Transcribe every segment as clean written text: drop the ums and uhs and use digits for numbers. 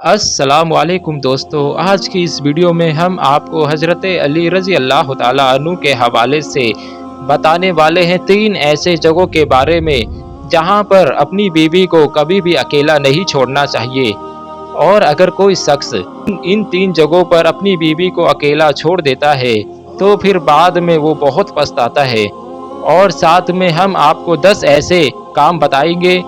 अस्सलामु अलैकुम दोस्तों, आज की इस वीडियो में हम आपको हज़रत अली रज़ी अल्लाह ताला अन्हु के हवाले से बताने वाले हैं 3 ऐसे जगहों के बारे में जहां पर अपनी बीवी को कभी भी अकेला नहीं छोड़ना चाहिए। और अगर कोई शख्स इन 3 जगहों पर अपनी बीवी को अकेला छोड़ देता है तो फिर बाद में वो बहुत पछताता है। और साथ में हम आपको 10 ऐसे काम बताएंगे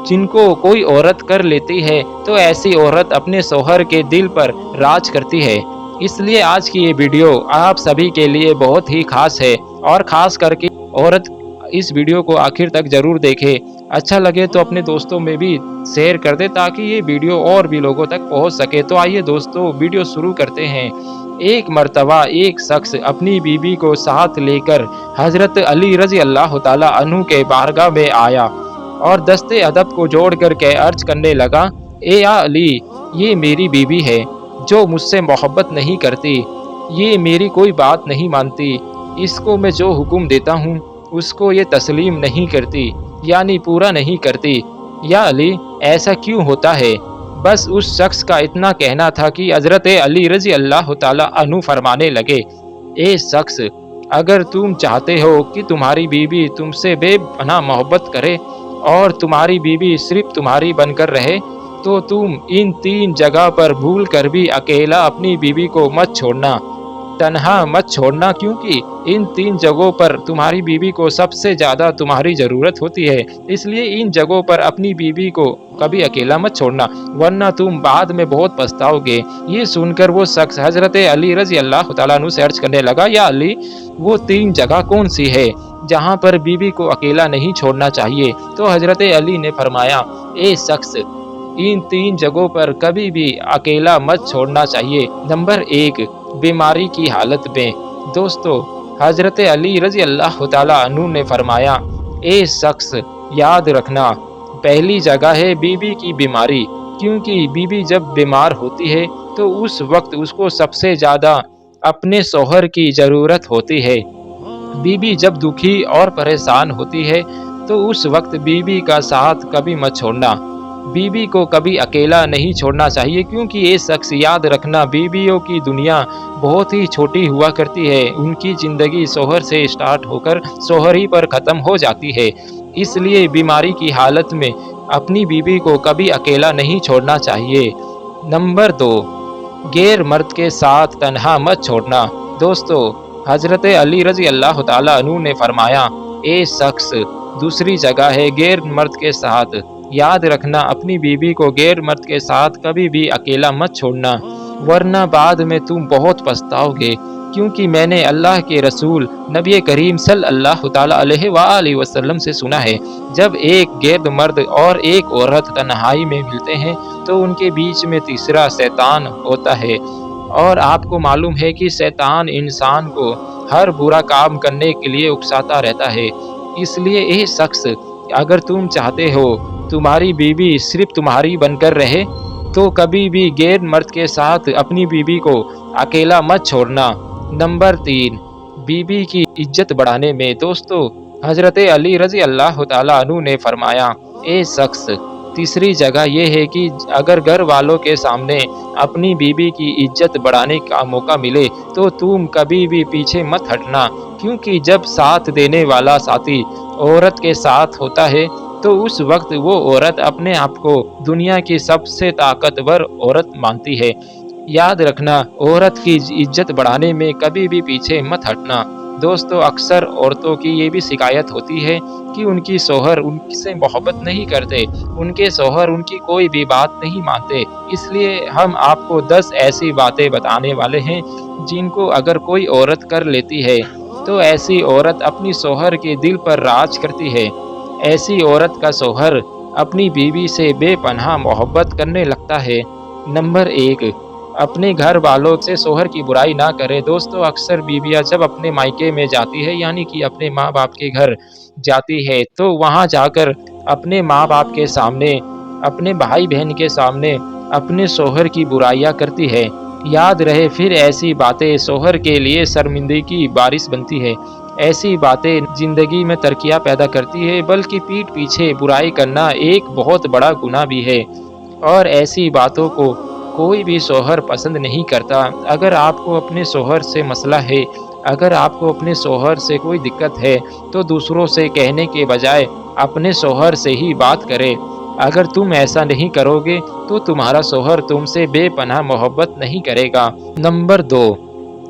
जिनको कोई औरत कर लेती है तो ऐसी औरत अपने शौहर के दिल पर राज करती है। इसलिए आज की ये वीडियो आप सभी के लिए बहुत ही खास है और ख़ास करके औरत इस वीडियो को आखिर तक ज़रूर देखे। अच्छा लगे तो अपने दोस्तों में भी शेयर कर दे ताकि ये वीडियो और भी लोगों तक पहुंच सके। तो आइए दोस्तों वीडियो शुरू करते हैं। एक मर्तबा एक शख्स अपनी बीवी को साथ लेकर हज़रत अली रज़ी अल्लाह ताला अन्हु के बारगाह में आया और दस्ते अदब को जोड़ कर के अर्ज करने लगा, ए या अली, ये मेरी बीवी है जो मुझसे मोहब्बत नहीं करती, ये मेरी कोई बात नहीं मानती, इसको मैं जो हुक्म देता हूँ उसको ये तस्लीम नहीं करती, यानी पूरा नहीं करती। या अली, ऐसा क्यों होता है? बस उस शख्स का इतना कहना था कि हज़रत अली रज़ी अल्लाह ताला अन्हु फरमाने लगे, ए शख्स, अगर तुम चाहते हो कि तुम्हारी बीवी तुमसे बेपनाह मोहब्बत करे और तुम्हारी बीवी सिर्फ तुम्हारी बनकर रहे तो तुम इन 3 जगह पर भूल कर भी अकेला अपनी बीवी को मत छोड़ना, तन्हा मत छोड़ना, क्योंकि इन 3 जगहों पर तुम्हारी बीवी को सबसे ज़्यादा तुम्हारी ज़रूरत होती है। इसलिए इन जगहों पर अपनी बीवी को कभी अकेला मत छोड़ना वरना तुम बाद में बहुत पछताओगे। ये सुनकर वो शख्स हज़रत अली रज़ी अल्लाह ताला अन्हु से अर्ज करने लगा, या अली, वो 3 जगह कौन सी है जहाँ पर बीवी को अकेला नहीं छोड़ना चाहिए? तो हज़रत अली ने फरमाया, ए शख्स, इन 3 जगहों पर कभी भी अकेला मत छोड़ना चाहिए। नंबर 1, बीमारी की हालत में। दोस्तों, हज़रत अली रज़ी अल्लाह ताला अन्हु ने फरमाया, ए शख्स, याद रखना, पहली जगह है बीवी की बीमारी, क्योंकि बीवी जब बीमार होती है तो उस वक्त उसको सबसे ज़्यादा अपने शौहर की ज़रूरत होती है। बीवी जब दुखी और परेशान होती है तो उस वक्त बीवी का साथ कभी मत छोड़ना। बीवी को कभी अकेला नहीं छोड़ना चाहिए, क्योंकि ये शख्स याद रखना, बीवियों की दुनिया बहुत ही छोटी हुआ करती है। उनकी ज़िंदगी शौहर से स्टार्ट होकर शौहर ही पर ख़त्म हो जाती है। इसलिए बीमारी की हालत में अपनी बीवी को कभी अकेला नहीं छोड़ना चाहिए। नंबर 2, गैर मर्द के साथ तन्हा मत छोड़ना। दोस्तों, हज़रत अली रज़ी अल्लाह ताला अन्हु ने फरमाया, ए शख्स, दूसरी जगह है गैर मर्द के साथ। याद रखना, अपनी बीवी को गैर मर्द के साथ कभी भी अकेला मत छोड़ना वरना बाद में तुम बहुत पछताओगे, क्योंकि मैंने अल्लाह के रसूल नबी करीम सल्लल्लाहु ताला अलैहि वसल्लम से सुना है, जब एक गैर मर्द और एक औरत तन्हाई में मिलते हैं तो उनके बीच में तीसरा शैतान होता है। और आपको मालूम है कि शैतान इंसान को हर बुरा काम करने के लिए उकसाता रहता है। इसलिए ये शख्स, अगर तुम चाहते हो तुम्हारी बीवी सिर्फ तुम्हारी बनकर रहे तो कभी भी गैर मर्द के साथ अपनी बीवी को अकेला मत छोड़ना। नंबर 3, बीवी की इज्जत बढ़ाने में। दोस्तों, हज़रत अली रज़ी अल्लाह ताला अन्हु ने फरमाया, ए शख्स, तीसरी जगह ये है कि अगर घर वालों के सामने अपनी बीवी की इज्जत बढ़ाने का मौका मिले तो तुम कभी भी पीछे मत हटना, क्योंकि जब साथ देने वाला साथी औरत के साथ होता है तो उस वक्त वो औरत अपने आप को दुनिया की सबसे ताकतवर औरत मानती है। याद रखना, औरत की इज्जत बढ़ाने में कभी भी पीछे मत हटना। दोस्तों, अक्सर औरतों की ये भी शिकायत होती है कि उनकी शौहर उनसे मोहब्बत नहीं करते, उनके शौहर उनकी कोई भी बात नहीं मानते। इसलिए हम आपको 10 ऐसी बातें बताने वाले हैं जिनको अगर कोई औरत कर लेती है तो ऐसी औरत अपनी शौहर के दिल पर राज करती है। ऐसी औरत का शौहर अपनी बीवी से बेपनाह मोहब्बत करने लगता है। नंबर 1, अपने घर वालों से शौहर की बुराई ना करे। दोस्तों, अक्सर बीवियां जब अपने मायके में जाती है, यानी कि अपने माँ बाप के घर जाती है, तो वहाँ जाकर अपने माँ बाप के सामने, अपने भाई बहन के सामने अपने शौहर की बुराइयां करती है। याद रहे, फिर ऐसी बातें शौहर के लिए शर्मिंदगी की बारिश बनती है। ऐसी बातें जिंदगी में तरक्कियाँ पैदा करती है, बल्कि पीठ पीछे बुराई करना एक बहुत बड़ा गुनाह भी है। और ऐसी बातों को कोई भी शौहर पसंद नहीं करता। अगर आपको अपने शौहर से मसला है, अगर आपको अपने शौहर से कोई दिक्कत है, तो दूसरों से कहने के बजाय अपने शौहर से ही बात करें। अगर तुम ऐसा नहीं करोगे, तो तुम्हारा शौहर तुमसे बेपनाह मोहब्बत नहीं करेगा। नंबर 2,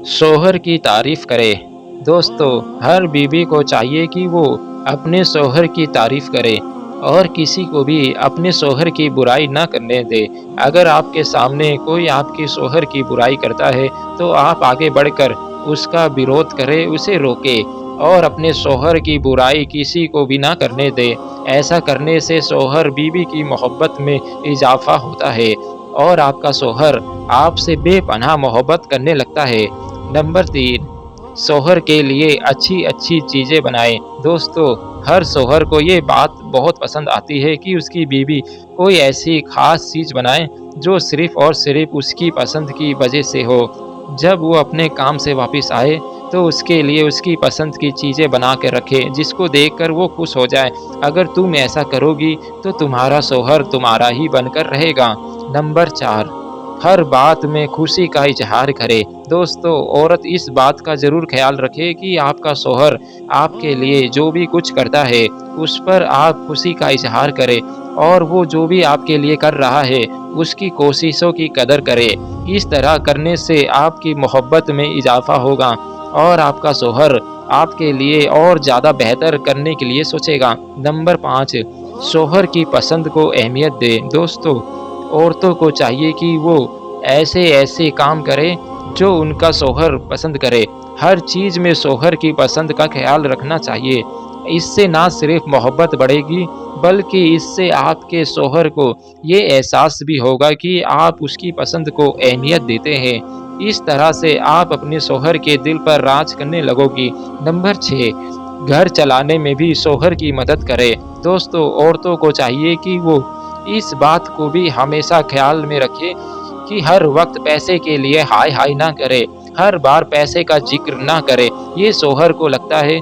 शौहर की तारीफ़ करें। दोस्तों, हर बीवी को चाहिए कि वो अपने शौहर की तारीफ़ करे और किसी को भी अपने शौहर की बुराई ना करने दे। अगर आपके सामने कोई आपके शौहर की बुराई करता है, तो आप आगे बढ़कर उसका विरोध करें, उसे रोकें और अपने शौहर की बुराई किसी को भी ना करने दें। ऐसा करने से शौहर बीवी की मोहब्बत में इज़ाफ़ा होता है और आपका शौहर आपसे बेपनाह मोहब्बत करने लगता है। नंबर 3, शौहर के लिए अच्छी-अच्छी चीज़ें बनाएँ। दोस्तों, हर शौहर को ये बात बहुत पसंद आती है कि उसकी बीवी कोई ऐसी ख़ास चीज़ बनाए जो सिर्फ़ और सिर्फ़ उसकी पसंद की वजह से हो। जब वो अपने काम से वापस आए, तो उसके लिए उसकी पसंद की चीज़ें बना के रखे, जिसको देखकर वो खुश हो जाए। अगर तुम ऐसा करोगी, तो तुम्हारा शौहर तुम्हारा ही बनकर रहेगा। नंबर 4, हर बात में खुशी का इज़हार करे। दोस्तों, औरत इस बात का ज़रूर ख़्याल रखे कि आपका शौहर आपके लिए जो भी कुछ करता है, उस पर आप खुशी का इज़हार करें और वो जो भी आपके लिए कर रहा है, उसकी कोशिशों की कदर करें। इस तरह करने से आपकी मोहब्बत में इज़ाफ़ा होगा और आपका शौहर आपके लिए और ज़्यादा बेहतर करने के लिए सोचेगा। नंबर 5, शौहर की पसंद को अहमियत दें। दोस्तों, औरतों को चाहिए कि वो ऐसे-ऐसे काम करें जो उनका शौहर पसंद करे। हर चीज़ में शौहर की पसंद का ख़्याल रखना चाहिए। इससे ना सिर्फ़ मोहब्बत बढ़ेगी, बल्कि इससे आपके शौहर को ये एहसास भी होगा कि आप उसकी पसंद को अहमियत देते हैं। इस तरह से आप अपने शौहर के दिल पर राज करने लगोगी। नंबर 6, घर चलाने में भी शौहर की मदद करें। दोस्तों, औरतों को चाहिए कि वो इस बात को भी हमेशा ख़्याल में रखें कि हर वक़्त पैसे के लिए हाय-हाय ना करे, हर बार पैसे का ज़िक्र ना करे। ये शौहर को लगता है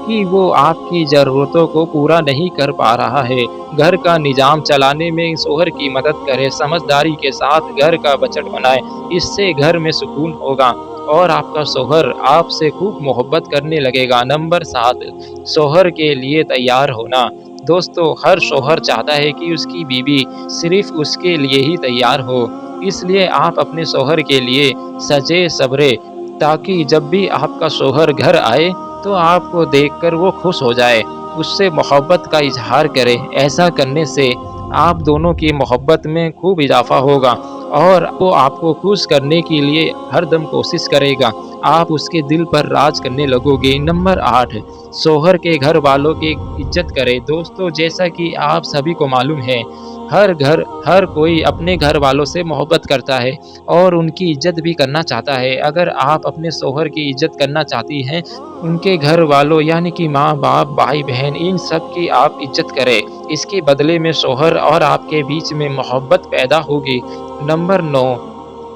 कि वो आपकी ज़रूरतों को पूरा नहीं कर पा रहा है। घर का निज़ाम चलाने में शौहर की मदद करें, समझदारी के साथ घर का बजट बनाएँ, इससे घर में सुकून होगा और आपका शौहर आपसे खूब मोहब्बत करने लगेगा। नंबर 7, शौहर के लिए तैयार होना। दोस्तों, हर शौहर चाहता है कि उसकी बीवी सिर्फ़ उसके लिए ही तैयार हो। इसलिए आप अपने शौहर के लिए सजे-सवरे, ताकि जब भी आपका शौहर घर आए, तो आपको देखकर वो खुश हो जाए, उससे मोहब्बत का इज़हार करे। ऐसा करने से आप दोनों की मोहब्बत में खूब इज़ाफ़ा होगा और वो आपको खुश करने के लिए हरदम कोशिश करेगा। आप उसके दिल पर राज करने लगोगे। नंबर 8, शौहर के घर वालों की इज़्ज़त करें। दोस्तों, जैसा कि आप सभी को मालूम है, हर कोई अपने घर वालों से मोहब्बत करता है और उनकी इज़्ज़त भी करना चाहता है। अगर आप अपने शौहर की इज़्ज़त करना चाहती हैं, उनके घर वालों यानी कि माँ-बाप, भाई-बहन, इन सब की आप इज़्ज़त करें। इसके बदले में शौहर और आपके बीच में मोहब्बत पैदा होगी। नंबर 9,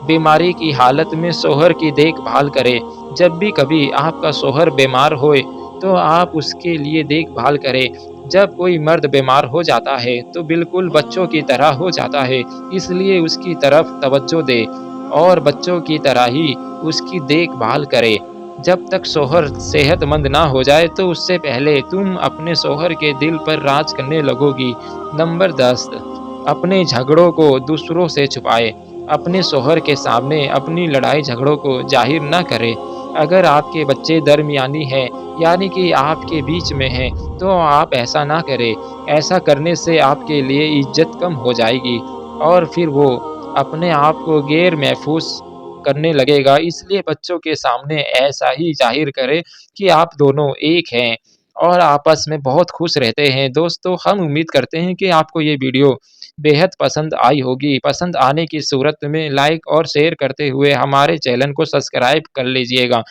बीमारी की हालत में शौहर की देखभाल करें। जब भी कभी आपका शौहर बीमार होए, तो आप उसके लिए देखभाल करें। जब कोई मर्द बीमार हो जाता है, तो बिल्कुल बच्चों की तरह हो जाता है, इसलिए उसकी तरफ तवज्जो दें और बच्चों की तरह ही उसकी देखभाल करें। जब तक शौहर सेहतमंद ना हो जाए, तो उससे पहले तुम अपने शौहर के दिल पर राज करने लगोगी। नंबर 10, अपने झगड़ों को दूसरों से छुपाएँ। अपने शौहर के सामने अपनी लड़ाई झगड़ों को ज़ाहिर ना करें। अगर आपके बच्चे दरमियानी हैं, यानी कि आपके बीच में हैं, तो आप ऐसा ना करें। ऐसा करने से आपके लिए इज़्ज़त कम हो जाएगी और फिर वो अपने आप को गैर महफ़ूज़ करने लगेगा। इसलिए बच्चों के सामने ऐसा ही ज़ाहिर करें कि आप दोनों एक हैं और आपस में बहुत खुश रहते हैं। दोस्तों, हम उम्मीद करते हैं कि आपको ये वीडियो बेहद पसंद आई होगी। पसंद आने की सूरत में लाइक और शेयर करते हुए हमारे चैनल को सब्सक्राइब कर लीजिएगा।